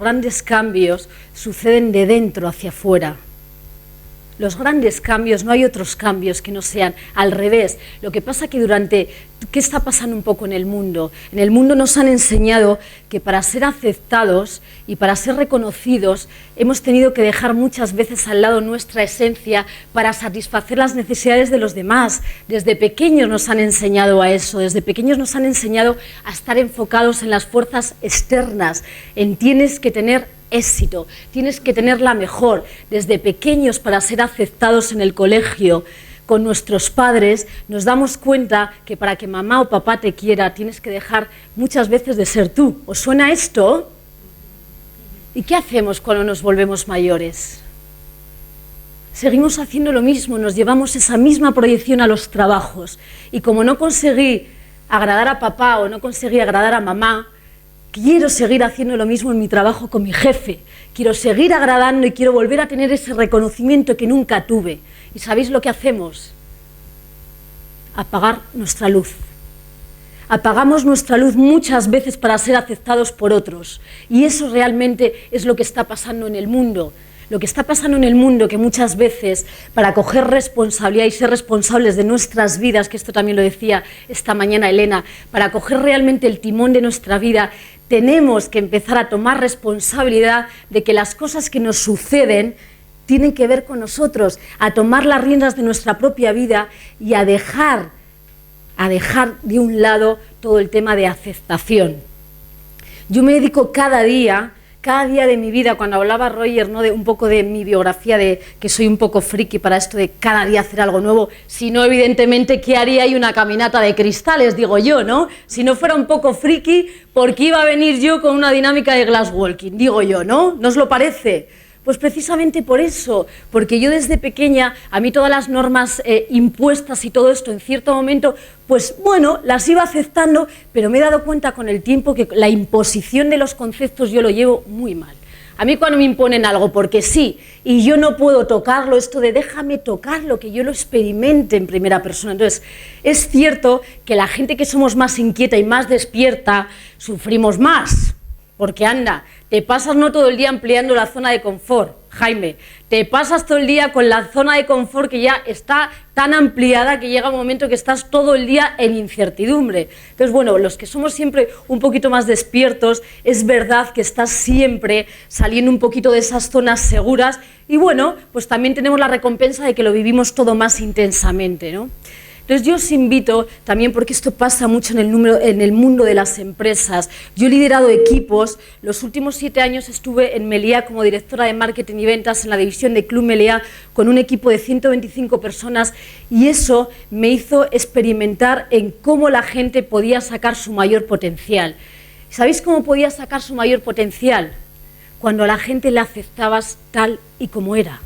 grandes cambios suceden de dentro hacia afuera. Los grandes cambios, no hay otros cambios que no sean al revés. Lo que pasa que ¿qué está pasando un poco en el mundo? En el mundo nos han enseñado que para ser aceptados y para ser reconocidos hemos tenido que dejar muchas veces al lado nuestra esencia para satisfacer las necesidades de los demás. Desde pequeños nos han enseñado a eso, desde pequeños nos han enseñado a estar enfocados en las fuerzas externas, en tienes que tener éxito, tienes que tener la mejor. Desde pequeños, para ser aceptados en el colegio con nuestros padres, nos damos cuenta que para que mamá o papá te quiera tienes que dejar muchas veces de ser tú. ¿Os suena esto? ¿Y qué hacemos cuando nos volvemos mayores? Seguimos haciendo lo mismo, nos llevamos esa misma proyección a los trabajos, y como no conseguí agradar a papá o no conseguí agradar a mamá, quiero seguir haciendo lo mismo en mi trabajo con mi jefe, quiero seguir agradando y quiero volver a tener ese reconocimiento que nunca tuve. ¿Y sabéis lo que hacemos? Apagar nuestra luz. Apagamos nuestra luz muchas veces para ser aceptados por otros, y eso realmente es lo que está pasando en el mundo. Lo que está pasando en el mundo, que muchas veces para coger responsabilidad y ser responsables de nuestras vidas, que esto también lo decía esta mañana Elena, para coger realmente el timón de nuestra vida, tenemos que empezar a tomar responsabilidad de que las cosas que nos suceden tienen que ver con nosotros, a tomar las riendas de nuestra propia vida y a dejar de un lado todo el tema de aceptación. Yo me dedico cada día de mi vida, cuando hablaba Roger, ¿no?, de un poco de mi biografía, de que soy un poco friki para esto de cada día hacer algo nuevo, si no, evidentemente, ¿qué haría ahí una caminata de cristales, digo yo, ¿no? Si no fuera un poco friki, ¿por qué iba a venir yo con una dinámica de glass walking, digo yo, ¿no? ¿No os lo parece? Pues precisamente por eso, porque yo desde pequeña, a mí todas las normas impuestas y todo esto en cierto momento, pues bueno, las iba aceptando, pero me he dado cuenta con el tiempo que la imposición de los conceptos yo lo llevo muy mal. A mí cuando me imponen algo porque sí, y yo no puedo tocarlo, esto de déjame tocarlo, que yo lo experimente en primera persona. Entonces, es cierto que la gente que somos más inquieta y más despierta, sufrimos más. Porque anda, te pasas no todo el día ampliando la zona de confort, Jaime, te pasas todo el día con la zona de confort que ya está tan ampliada que llega un momento que estás todo el día en incertidumbre. Entonces, bueno, los que somos siempre un poquito más despiertos, es verdad que estás siempre saliendo un poquito de esas zonas seguras y bueno, pues también tenemos la recompensa de que lo vivimos todo más intensamente, ¿no? Entonces yo os invito, también porque esto pasa mucho en el mundo de las empresas, yo he liderado equipos, los últimos 7 años estuve en Meliá como directora de marketing y ventas en la división de Club Meliá con un equipo de 125 personas y eso me hizo experimentar en cómo la gente podía sacar su mayor potencial. ¿Sabéis cómo podía sacar su mayor potencial? Cuando a la gente la aceptabas tal y como era,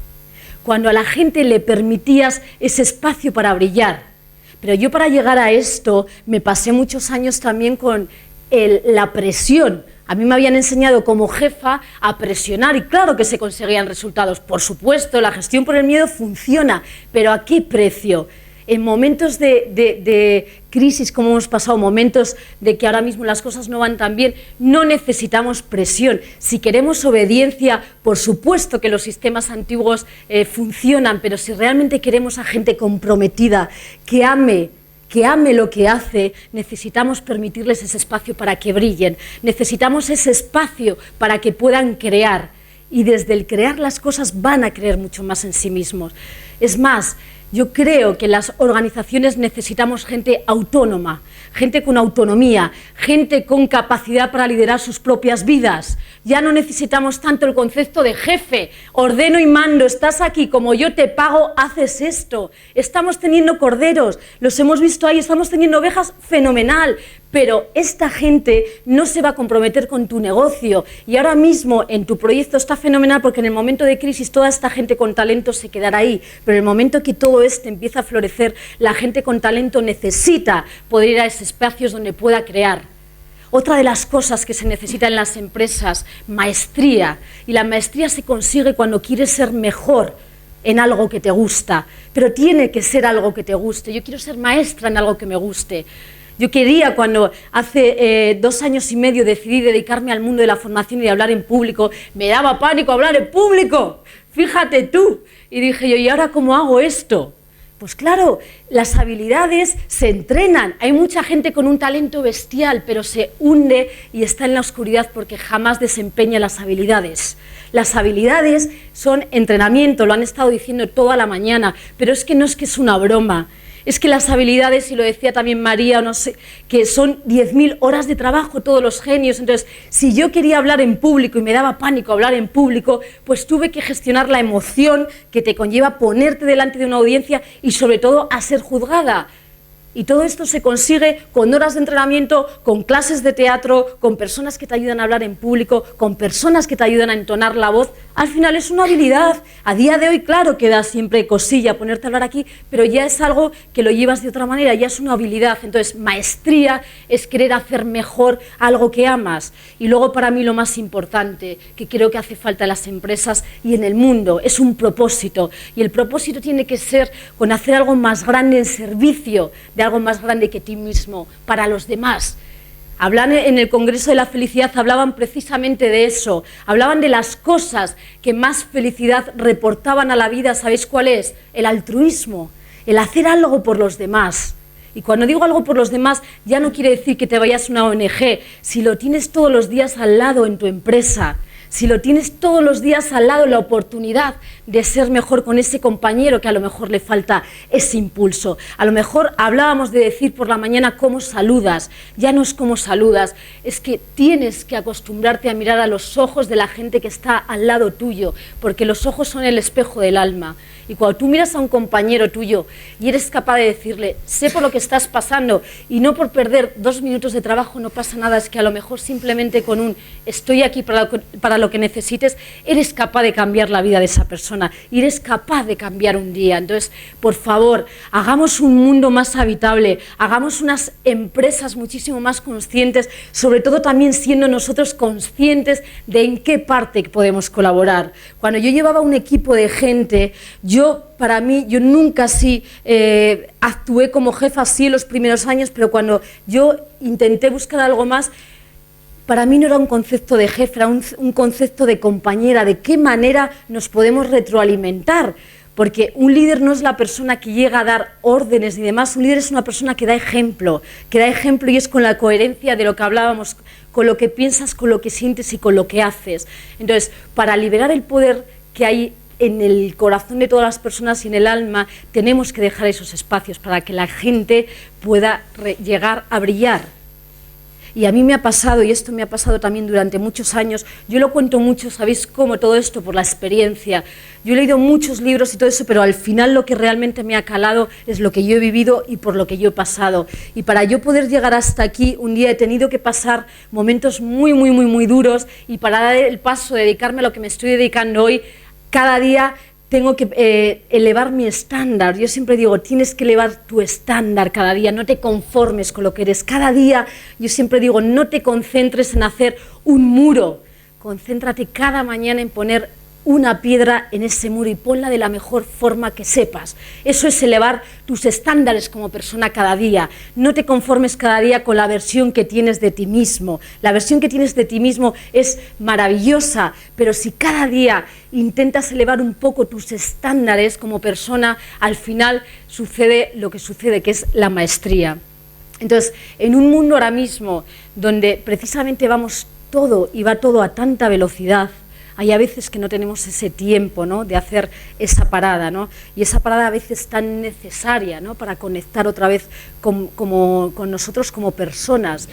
cuando a la gente le permitías ese espacio para brillar. Pero yo para llegar a esto me pasé muchos años también con la presión. A mí me habían enseñado como jefa a presionar y claro que se conseguían resultados. Por supuesto, la gestión por el miedo funciona, pero ¿a qué precio? En momentos de crisis como hemos pasado, momentos de que ahora mismo las cosas no van tan bien, no necesitamos presión. Si queremos obediencia, por supuesto que los sistemas antiguos funcionan, pero si realmente queremos a gente comprometida, que ame lo que hace, necesitamos permitirles ese espacio para que brillen, necesitamos ese espacio para que puedan crear y desde el crear las cosas van a creer mucho más en sí mismos. Es más, yo creo que las organizaciones necesitamos gente autónoma, gente con autonomía, gente con capacidad para liderar sus propias vidas. Ya no necesitamos tanto el concepto de jefe, ordeno y mando, estás aquí, como yo te pago, haces esto. Estamos teniendo corderos, los hemos visto ahí, estamos teniendo ovejas, fenomenal, pero esta gente no se va a comprometer con tu negocio y ahora mismo en tu proyecto está fenomenal porque en el momento de crisis toda esta gente con talento se quedará ahí, pero en el momento que todo esto empieza a florecer, la gente con talento necesita poder ir a esos espacios donde pueda crear. Otra de las cosas que se necesita en las empresas, maestría, y la maestría se consigue cuando quieres ser mejor en algo que te gusta, pero tiene que ser algo que te guste. Yo quiero ser maestra en algo que me guste. Yo quería, cuando hace 2 años y medio decidí dedicarme al mundo de la formación y de hablar en público, me daba pánico hablar en público, fíjate tú. Y dije yo, ¿y ahora cómo hago esto? Pues claro, las habilidades se entrenan. Hay mucha gente con un talento bestial, pero se hunde y está en la oscuridad porque jamás desempeña las habilidades. Las habilidades son entrenamiento, lo han estado diciendo toda la mañana, pero es que no es que es una broma. Es que las habilidades, y lo decía también María, no sé, que son 10.000 horas de trabajo todos los genios. Entonces, si yo quería hablar en público y me daba pánico hablar en público, pues tuve que gestionar la emoción que te conlleva ponerte delante de una audiencia y sobre todo a ser juzgada. Y todo esto se consigue con horas de entrenamiento, con clases de teatro, con personas que te ayudan a hablar en público, con personas que te ayudan a entonar la voz. Al final es una habilidad. A día de hoy, claro que da siempre cosilla ponerte a hablar aquí, pero ya es algo que lo llevas de otra manera, ya es una habilidad. Entonces, maestría es querer hacer mejor algo que amas. Y luego, para mí, lo más importante, que creo que hace falta en las empresas y en el mundo, es un propósito. Y el propósito tiene que ser con hacer algo más grande en servicio de algo más grande que ti mismo, para los demás. Hablan en el Congreso de la Felicidad, hablaban precisamente de eso, hablaban de las cosas que más felicidad reportaban a la vida. ¿Sabéis cuál es? El altruismo, el hacer algo por los demás. Y cuando digo algo por los demás, ya no quiere decir que te vayas a una ONG, si lo tienes todos los días al lado en tu empresa, si lo tienes todos los días al lado, la oportunidad de ser mejor con ese compañero que a lo mejor le falta ese impulso. A lo mejor hablábamos de decir por la mañana cómo saludas, ya no es cómo saludas, es que tienes que acostumbrarte a mirar a los ojos de la gente que está al lado tuyo, porque los ojos son el espejo del alma. Y cuando tú miras a un compañero tuyo y eres capaz de decirle, sé por lo que estás pasando, y no por perder 2 minutos de trabajo no pasa nada, es que a lo mejor simplemente con un estoy aquí para lo que necesites, eres capaz de cambiar la vida de esa persona y eres capaz de cambiar un día. Entonces, por favor, hagamos un mundo más habitable, hagamos unas empresas muchísimo más conscientes, sobre todo también siendo nosotros conscientes de en qué parte podemos colaborar. Cuando yo llevaba un equipo de gente, yo nunca actué como jefa así en los primeros años, pero cuando yo intenté buscar algo más, para mí no era un concepto de jefe, era un concepto de compañera, de qué manera nos podemos retroalimentar. Porque un líder no es la persona que llega a dar órdenes y demás, un líder es una persona que da ejemplo y es con la coherencia de lo que hablábamos, con lo que piensas, con lo que sientes y con lo que haces. Entonces, para liberar el poder que hay en el corazón de todas las personas y en el alma, tenemos que dejar esos espacios para que la gente pueda llegar a brillar. Y a mí me ha pasado, y esto me ha pasado también durante muchos años, yo lo cuento mucho, ¿sabéis cómo? Todo esto por la experiencia. Yo he leído muchos libros y todo eso, pero al final lo que realmente me ha calado es lo que yo he vivido y por lo que yo he pasado. Y para yo poder llegar hasta aquí, un día he tenido que pasar momentos muy duros, y para dar el paso, dedicarme a lo que me estoy dedicando hoy, cada día tengo que elevar mi estándar. Yo siempre digo, tienes que elevar tu estándar cada día, no te conformes con lo que eres. Cada día, yo siempre digo, no te concentres en hacer un muro, concéntrate cada mañana en poner una piedra en ese muro y ponla de la mejor forma que sepas. Eso es elevar tus estándares como persona cada día. No te conformes cada día con la versión que tienes de ti mismo. La versión que tienes de ti mismo es maravillosa, pero si cada día intentas elevar un poco tus estándares como persona, al final sucede lo que sucede, que es la maestría. Entonces, en un mundo ahora mismo donde precisamente vamos todo y va todo a tanta velocidad, hay a veces que no tenemos ese tiempo, ¿no?, de hacer esa parada, ¿no? Y esa parada a veces tan necesaria, ¿no?, para conectar otra vez con nosotros como personas.